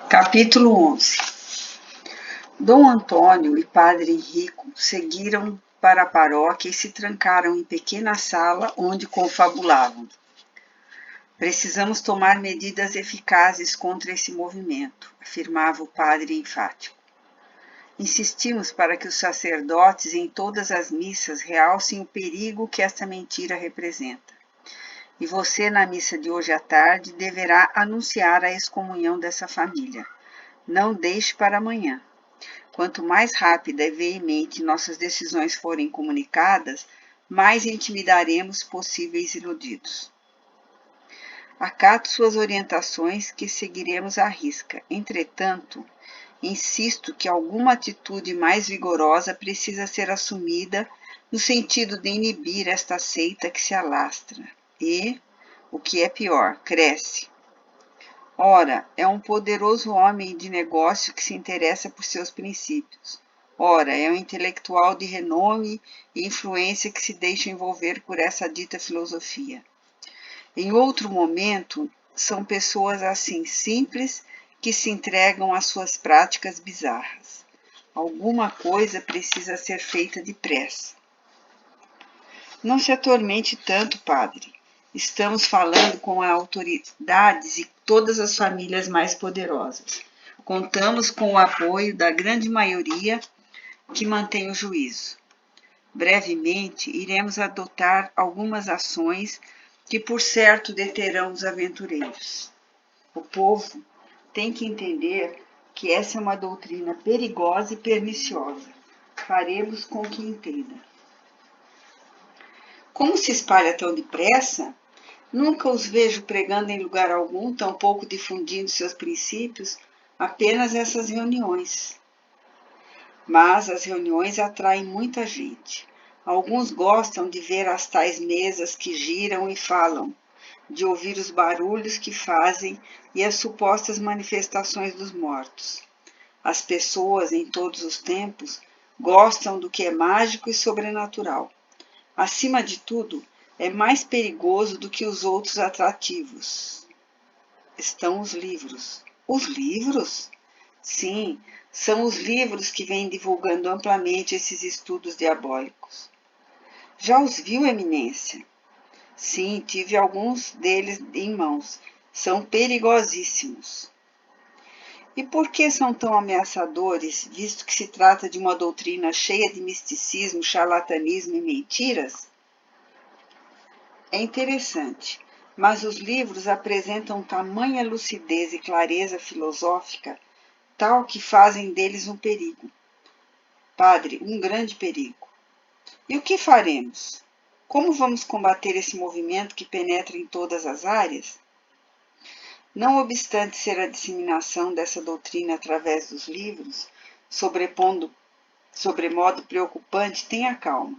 Capítulo 11. Dom Antônio e Padre Henrico seguiram para a paróquia e se trancaram em pequena sala onde confabulavam. Precisamos tomar medidas eficazes contra esse movimento, afirmava o padre enfático. Insistimos para que os sacerdotes em todas as missas realcem o perigo que esta mentira representa. E você, na missa de hoje à tarde, deverá anunciar a excomunhão dessa família. Não deixe para amanhã. Quanto mais rápida e veemente nossas decisões forem comunicadas, mais intimidaremos possíveis iludidos. Acato suas orientações, que seguiremos à risca. Entretanto, insisto que alguma atitude mais vigorosa precisa ser assumida no sentido de inibir esta seita que se alastra e, o que é pior, cresce. Ora, é um poderoso homem de negócio que se interessa por seus princípios. Ora, é um intelectual de renome e influência que se deixa envolver por essa dita filosofia. Em outro momento, são pessoas assim simples que se entregam às suas práticas bizarras. Alguma coisa precisa ser feita depressa. Não se atormente tanto, padre. Estamos falando com autoridades e todas as famílias mais poderosas. Contamos com o apoio da grande maioria que mantém o juízo. Brevemente, iremos adotar algumas ações que, por certo, deterão os aventureiros. O povo tem que entender que essa é uma doutrina perigosa e perniciosa. Faremos com que entenda. Como se espalha tão depressa? Nunca os vejo pregando em lugar algum, tampouco difundindo seus princípios, apenas essas reuniões. Mas as reuniões atraem muita gente. Alguns gostam de ver as tais mesas que giram e falam, de ouvir os barulhos que fazem e as supostas manifestações dos mortos. As pessoas, em todos os tempos, gostam do que é mágico e sobrenatural. Acima de tudo, é mais perigoso do que os outros atrativos. Estão os livros. Os livros? Sim, são os livros que vêm divulgando amplamente esses estudos diabólicos. Já os viu, Eminência? Sim, tive alguns deles em mãos. São perigosíssimos. E por que são tão ameaçadores, visto que se trata de uma doutrina cheia de misticismo, charlatanismo e mentiras? É interessante, mas os livros apresentam tamanha lucidez e clareza filosófica, tal que fazem deles um perigo. Padre, um grande perigo. E o que faremos? Como vamos combater esse movimento que penetra em todas as áreas? Não obstante ser a disseminação dessa doutrina através dos livros, sobremodo preocupante, tenha calma.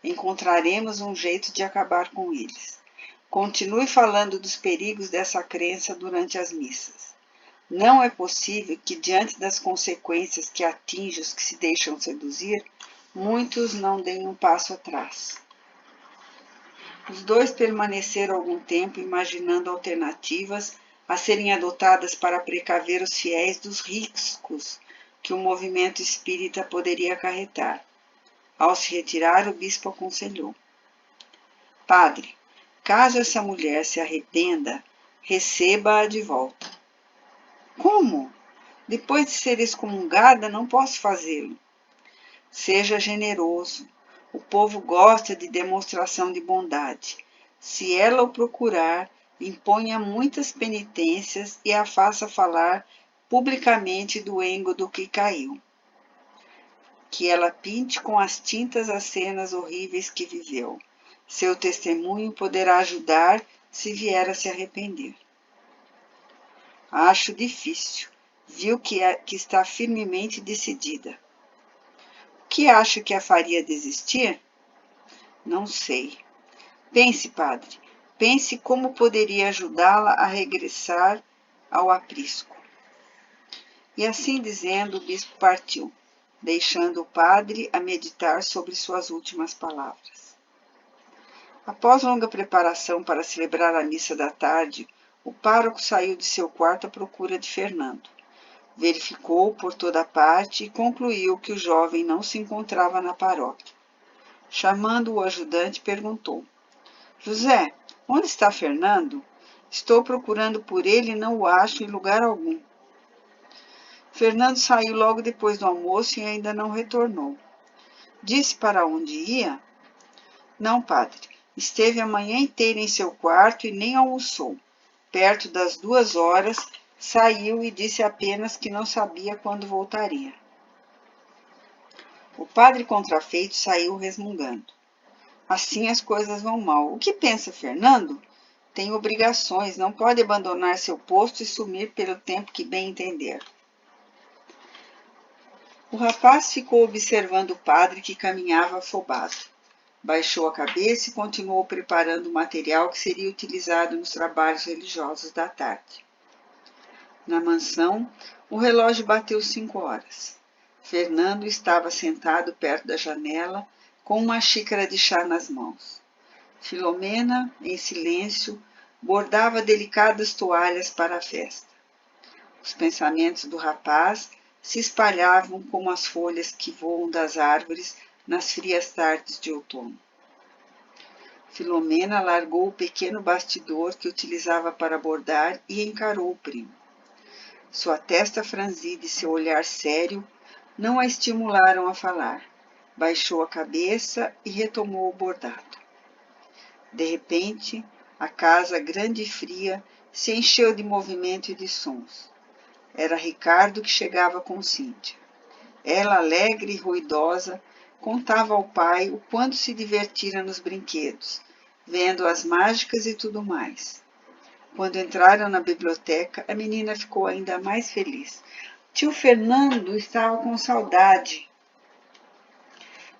Encontraremos um jeito de acabar com eles. Continue falando dos perigos dessa crença durante as missas. Não é possível que, diante das consequências que atingem os que se deixam seduzir, muitos não deem um passo atrás. Os dois permaneceram algum tempo imaginando alternativas a serem adotadas para precaver os fiéis dos riscos que o movimento espírita poderia acarretar. Ao se retirar, o bispo aconselhou: Padre, caso essa mulher se arrependa, receba-a de volta. Como? Depois de ser excomungada, não posso fazê-lo. Seja generoso. O povo gosta de demonstração de bondade. Se ela o procurar, imponha muitas penitências e a faça falar publicamente do engo do que caiu. Que ela pinte com as tintas as cenas horríveis que viveu. Seu testemunho poderá ajudar se vier a se arrepender. Acho difícil. Viu que está firmemente decidida. O que acha que a faria desistir? Não sei. Pense, padre. Pense como poderia ajudá-la a regressar ao aprisco. E assim dizendo, o bispo partiu, deixando o padre a meditar sobre suas últimas palavras. Após longa preparação para celebrar a missa da tarde, o pároco saiu de seu quarto à procura de Fernando. Verificou por toda parte e concluiu que o jovem não se encontrava na paróquia. Chamando o ajudante, perguntou: José, onde está Fernando? Estou procurando por ele e não o acho em lugar algum. Fernando saiu logo depois do almoço e ainda não retornou. Disse para onde ia? Não, padre. Esteve a manhã inteira em seu quarto e nem almoçou. Perto das 2 horas, saiu e disse apenas que não sabia quando voltaria. O padre contrafeito saiu resmungando. Assim as coisas vão mal. O que pensa Fernando? Tem obrigações, não pode abandonar seu posto e sumir pelo tempo que bem entender. O rapaz ficou observando o padre que caminhava afobado. Baixou a cabeça e continuou preparando o material que seria utilizado nos trabalhos religiosos da tarde. Na mansão, o relógio bateu 5 horas. Fernando estava sentado perto da janela, com uma xícara de chá nas mãos. Filomena, em silêncio, bordava delicadas toalhas para a festa. Os pensamentos do rapaz se espalhavam como as folhas que voam das árvores nas frias tardes de outono. Filomena largou o pequeno bastidor que utilizava para bordar e encarou o primo. Sua testa franzida e seu olhar sério não a estimularam a falar. Baixou a cabeça e retomou o bordado. De repente, a casa grande e fria se encheu de movimento e de sons. Era Ricardo que chegava com Cíntia. Ela, alegre e ruidosa, contava ao pai o quanto se divertira nos brinquedos, vendo as mágicas e tudo mais. Quando entraram na biblioteca, a menina ficou ainda mais feliz. Tio Fernando estava com saudade.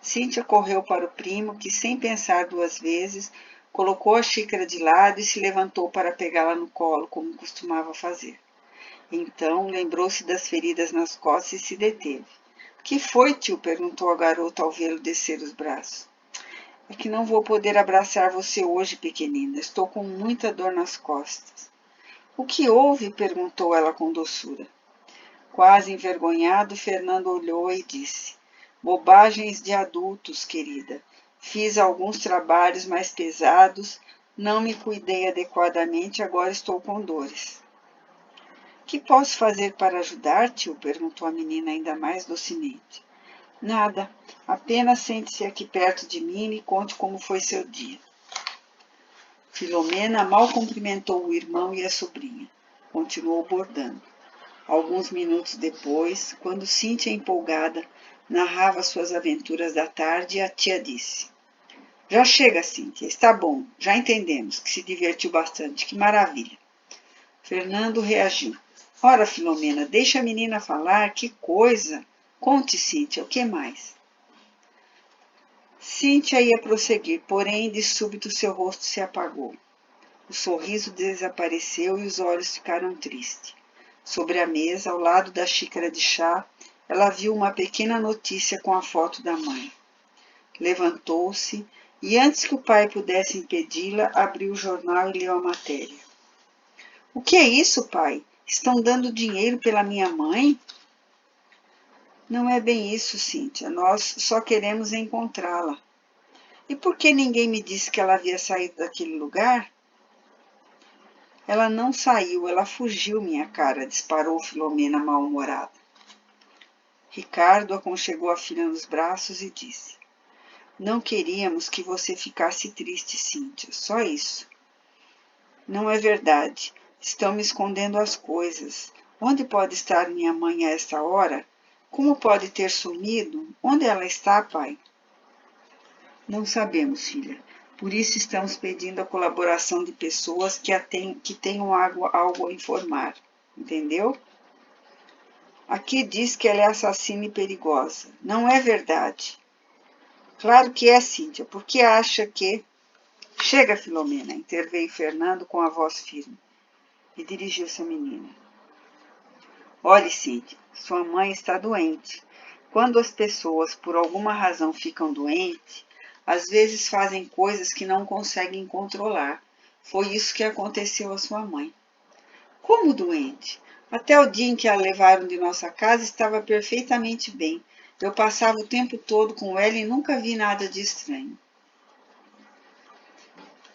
Cíntia correu para o primo, que, sem pensar 2 vezes, colocou a xícara de lado e se levantou para pegá-la no colo, como costumava fazer. Então, lembrou-se das feridas nas costas e se deteve. — Que foi, tio? — perguntou a garota ao vê-lo descer os braços. — É que não vou poder abraçar você hoje, pequenina. Estou com muita dor nas costas. — O que houve? — perguntou ela com doçura. Quase envergonhado, Fernando olhou e disse: — Bobagens de adultos, querida. Fiz alguns trabalhos mais pesados, não me cuidei adequadamente, agora estou com dores. — Que posso fazer para ajudar, tio? Perguntou a menina ainda mais docemente. — Nada, apenas sente-se aqui perto de mim e me conte como foi seu dia. Filomena mal cumprimentou o irmão e a sobrinha. Continuou bordando. Alguns minutos depois, quando Cíntia, empolgada, narrava suas aventuras da tarde, a tia disse: — Já chega, Cíntia, está bom, já entendemos que se divertiu bastante, que maravilha. Fernando reagiu. — Ora, Filomena, deixa a menina falar, que coisa! Conte, Cíntia, o que mais? Cíntia ia prosseguir, porém, de súbito seu rosto se apagou. O sorriso desapareceu e os olhos ficaram tristes. Sobre a mesa, ao lado da xícara de chá, ela viu uma pequena notícia com a foto da mãe. Levantou-se e, antes que o pai pudesse impedi-la, abriu o jornal e leu a matéria. — O que é isso, pai? Estão dando dinheiro pela minha mãe? — Não é bem isso, Cíntia. Nós só queremos encontrá-la. — E por que ninguém me disse que ela havia saído daquele lugar? — Ela não saiu, ela fugiu, minha cara, disparou Filomena mal-humorada. Ricardo aconchegou a filha nos braços e disse: — Não queríamos que você ficasse triste, Cíntia, só isso. — Não é verdade. Estão me escondendo as coisas. Onde pode estar minha mãe a esta hora? Como pode ter sumido? Onde ela está, pai? — Não sabemos, filha. Por isso estamos pedindo a colaboração de pessoas que tenham algo a informar. Entendeu? Aqui diz que ela é assassina e perigosa. Não é verdade. Claro que é, Cíntia. Por que acha que... Chega, Filomena, interveio Fernando com a voz firme e dirigiu-se à menina. Olhe, Cíntia, sua mãe está doente. Quando as pessoas, por alguma razão, ficam doentes, às vezes fazem coisas que não conseguem controlar. Foi isso que aconteceu à sua mãe. Como doente? Até o dia em que a levaram de nossa casa estava perfeitamente bem. Eu passava o tempo todo com ela e nunca vi nada de estranho.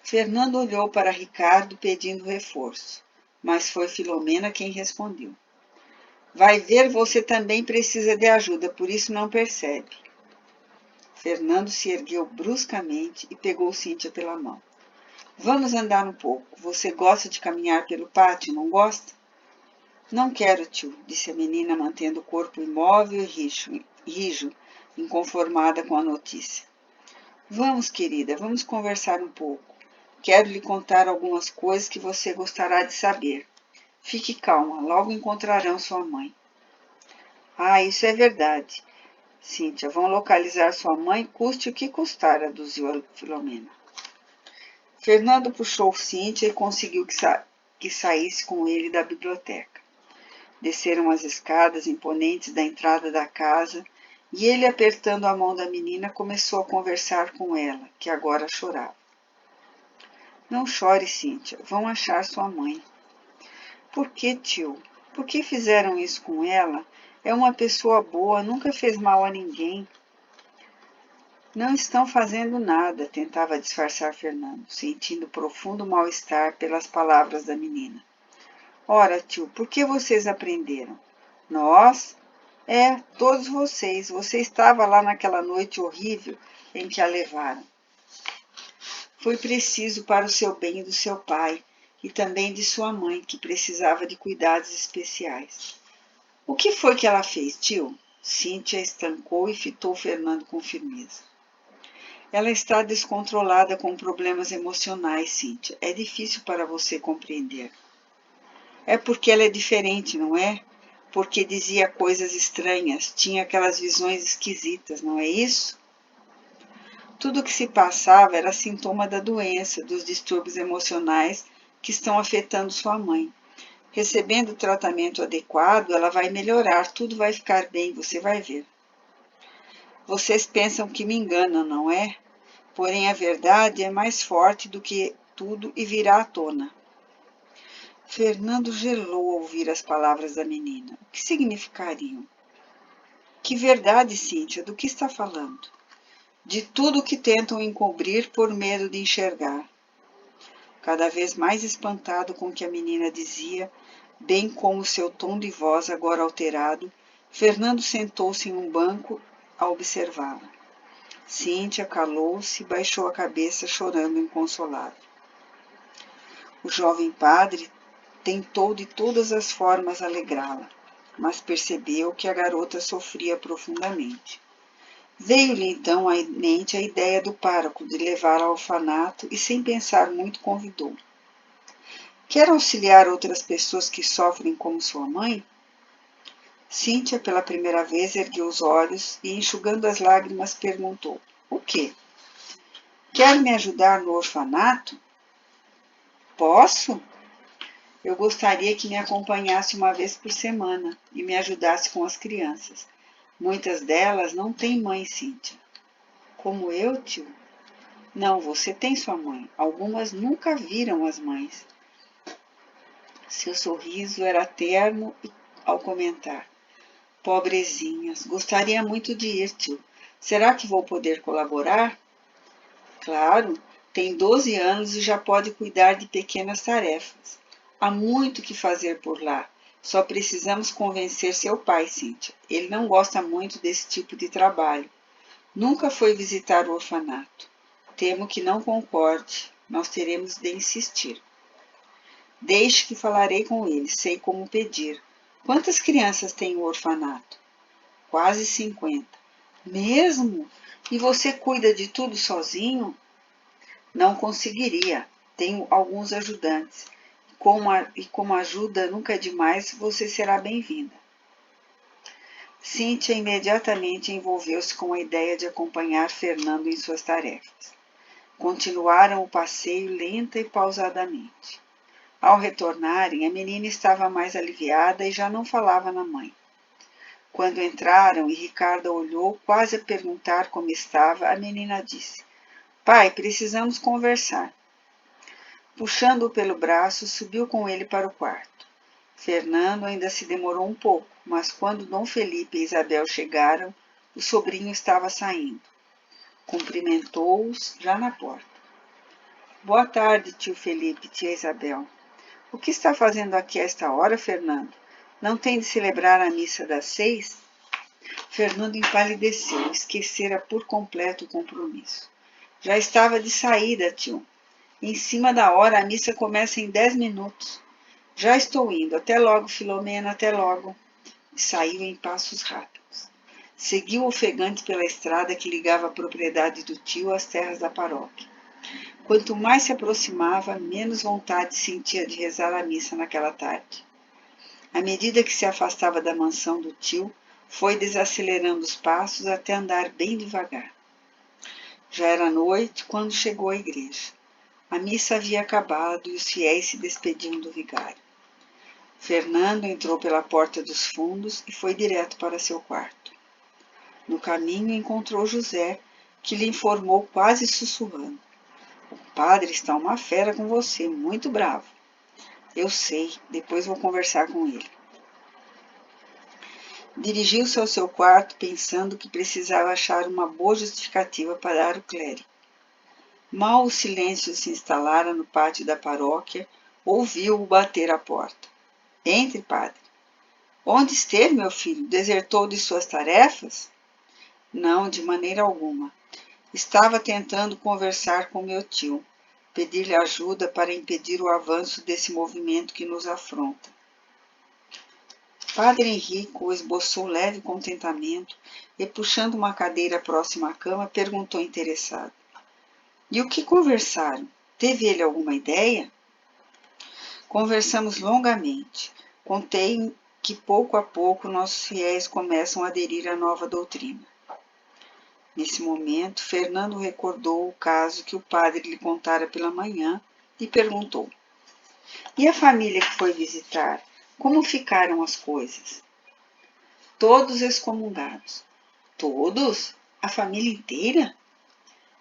Fernando olhou para Ricardo pedindo reforço, mas foi Filomena quem respondeu. Vai ver, você também precisa de ajuda, por isso não percebe. Fernando se ergueu bruscamente e pegou Cíntia pela mão. Vamos andar um pouco. Você gosta de caminhar pelo pátio, não gosta? Não quero, tio, disse a menina, mantendo o corpo imóvel e rijo, inconformada com a notícia. Vamos, querida, vamos conversar um pouco. Quero lhe contar algumas coisas que você gostará de saber. Fique calma, logo encontrarão sua mãe. Ah, isso é verdade. Cíntia, vão localizar sua mãe, custe o que custar, aduziu a Filomena. Fernando puxou Cíntia e conseguiu que saísse com ele da biblioteca. Desceram as escadas imponentes da entrada da casa e ele, apertando a mão da menina, começou a conversar com ela, que agora chorava. Não chore, Cíntia, vão achar sua mãe. Por que, tio? Por que fizeram isso com ela? É uma pessoa boa, nunca fez mal a ninguém. Não estão fazendo nada, tentava disfarçar Fernando, sentindo profundo mal-estar pelas palavras da menina. Ora, tio, por que vocês aprenderam? Nós? Todos vocês. Você estava lá naquela noite horrível em que a levaram. Foi preciso para o seu bem e do seu pai, e também de sua mãe, que precisava de cuidados especiais. O que foi que ela fez, tio? Cíntia estancou e fitou Fernando com firmeza. Ela está descontrolada com problemas emocionais, Cíntia. É difícil para você compreender. É porque ela é diferente, não é? Porque dizia coisas estranhas, tinha aquelas visões esquisitas, não é isso? Tudo o que se passava era sintoma da doença, dos distúrbios emocionais que estão afetando sua mãe. Recebendo o tratamento adequado, ela vai melhorar, tudo vai ficar bem, você vai ver. Vocês pensam que me enganam, não é? Porém, a verdade é mais forte do que tudo e virá à tona. Fernando gelou ao ouvir as palavras da menina. O que significariam? Que verdade, Cíntia, do que está falando? De tudo que tentam encobrir por medo de enxergar. Cada vez mais espantado com o que a menina dizia, bem como seu tom de voz agora alterado, Fernando sentou-se em um banco a observá-la. Cíntia calou-se e baixou a cabeça, chorando inconsolável. O jovem padre tentou de todas as formas alegrá-la, mas percebeu que a garota sofria profundamente. Veio-lhe então à mente a ideia do pároco de levá-la ao orfanato e, sem pensar muito, convidou. Quer auxiliar outras pessoas que sofrem como sua mãe? Cíntia, pela primeira vez, ergueu os olhos e, enxugando as lágrimas, perguntou: O quê? Quer me ajudar no orfanato? Posso? Eu gostaria que me acompanhasse uma vez por semana e me ajudasse com as crianças. Muitas delas não têm mãe, Cíntia. Como eu, tio? Não, você tem sua mãe. Algumas nunca viram as mães. Seu sorriso era terno ao comentar. Pobrezinhas, gostaria muito de ir, tio. Será que vou poder colaborar? Claro, tem 12 anos e já pode cuidar de pequenas tarefas. Há muito que fazer por lá. Só precisamos convencer seu pai, Cíntia. Ele não gosta muito desse tipo de trabalho. Nunca foi visitar o orfanato. Temo que não concorde. Nós teremos de insistir. Deixe que falarei com ele. Sei como pedir. Quantas crianças tem o orfanato? Quase 50. Mesmo? E você cuida de tudo sozinho? Não conseguiria. Tenho alguns ajudantes. Como ajuda nunca é demais, você será bem-vinda. Cíntia imediatamente envolveu-se com a ideia de acompanhar Fernando em suas tarefas. Continuaram o passeio lenta e pausadamente. Ao retornarem, a menina estava mais aliviada e já não falava na mãe. Quando entraram e Ricardo a olhou, quase a perguntar como estava, a menina disse: Pai, precisamos conversar. Puxando-o pelo braço, subiu com ele para o quarto. Fernando ainda se demorou um pouco, mas quando Dom Felipe e Isabel chegaram, o sobrinho estava saindo. Cumprimentou-os já na porta. Boa tarde, tio Felipe, tia Isabel. O que está fazendo aqui a esta hora, Fernando? Não tem de celebrar a missa das 6? Fernando empalideceu, esquecera por completo o compromisso. Já estava de saída, tio. Em cima da hora, a missa começa em 10 minutos. Já estou indo. Até logo, Filomena, até logo. E saiu em passos rápidos. Seguiu ofegante pela estrada que ligava a propriedade do tio às terras da paróquia. Quanto mais se aproximava, menos vontade sentia de rezar a missa naquela tarde. À medida que se afastava da mansão do tio, foi desacelerando os passos até andar bem devagar. Já era noite quando chegou à igreja. A missa havia acabado e os fiéis se despediam do vigário. Fernando entrou pela porta dos fundos e foi direto para seu quarto. No caminho encontrou José, que lhe informou quase sussurrando. O padre está uma fera com você, muito bravo. Eu sei, depois vou conversar com ele. Dirigiu-se ao seu quarto pensando que precisava achar uma boa justificativa para dar o clérigo. Mal o silêncio se instalara no pátio da paróquia, ouviu-o bater à porta. Entre, padre. Onde esteve, meu filho? Desertou de suas tarefas? Não, de maneira alguma. Estava tentando conversar com meu tio, pedir-lhe ajuda para impedir o avanço desse movimento que nos afronta. Padre Henrico esboçou leve contentamento e, puxando uma cadeira próxima à cama, perguntou interessado. E o que conversaram? Teve ele alguma ideia? Conversamos longamente. Contei que pouco a pouco nossos fiéis começam a aderir à nova doutrina. Nesse momento, Fernando recordou o caso que o padre lhe contara pela manhã e perguntou. E a família que foi visitar? Como ficaram as coisas? Todos excomungados. Todos? A família inteira?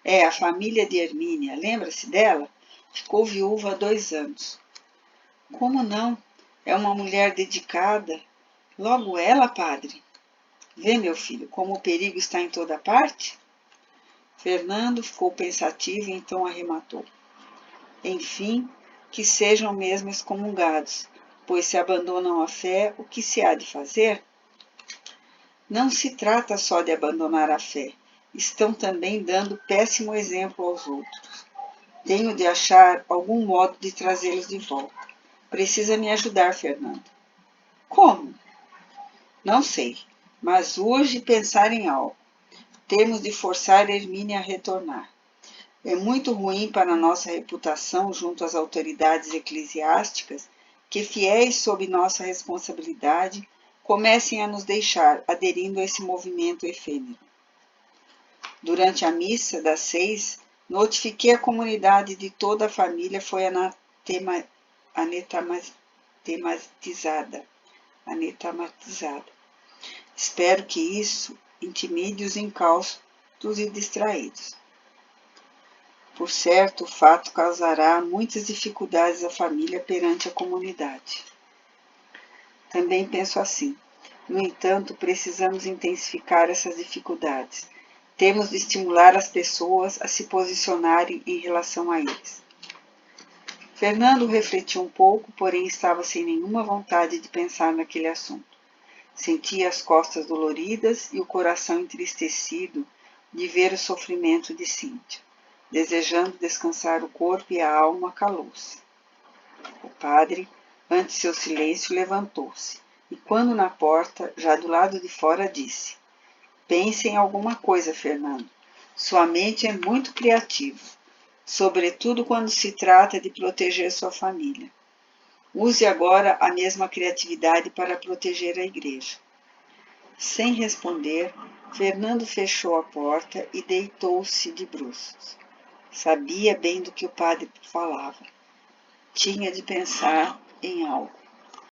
É, a família de Hermínia, lembra-se dela? Ficou viúva há 2 anos. Como não? É uma mulher dedicada. Logo ela, padre. Vê, meu filho, como o perigo está em toda parte? Fernando ficou pensativo e então arrematou. Enfim, que sejam mesmo excomungados, pois se abandonam a fé, o que se há de fazer? Não se trata só de abandonar a fé, estão também dando péssimo exemplo aos outros. Tenho de achar algum modo de trazê-los de volta. Precisa me ajudar, Fernando. Como? Não sei, mas urge pensar em algo. Temos de forçar Hermínia a retornar. É muito ruim para a nossa reputação junto às autoridades eclesiásticas que fiéis sob nossa responsabilidade comecem a nos deixar aderindo a esse movimento efêmero. Durante a missa das 6, notifiquei a comunidade de toda a família foi anatematizada. Espero que isso intimide os incaustos e distraídos. Por certo, o fato causará muitas dificuldades à família perante a comunidade. Também penso assim. No entanto, precisamos intensificar essas dificuldades. Temos de estimular as pessoas a se posicionarem em relação a eles. Fernando refletiu um pouco, porém estava sem nenhuma vontade de pensar naquele assunto. Sentia as costas doloridas e o coração entristecido de ver o sofrimento de Cíntia. Desejando descansar o corpo e a alma, calou-se. O padre, ante seu silêncio, levantou-se e, quando na porta, já do lado de fora, disse: pense em alguma coisa, Fernando. Sua mente é muito criativa, sobretudo quando se trata de proteger sua família. Use agora a mesma criatividade para proteger a igreja. Sem responder, Fernando fechou a porta e deitou-se de bruços. Sabia bem do que o padre falava. Tinha de pensar em algo.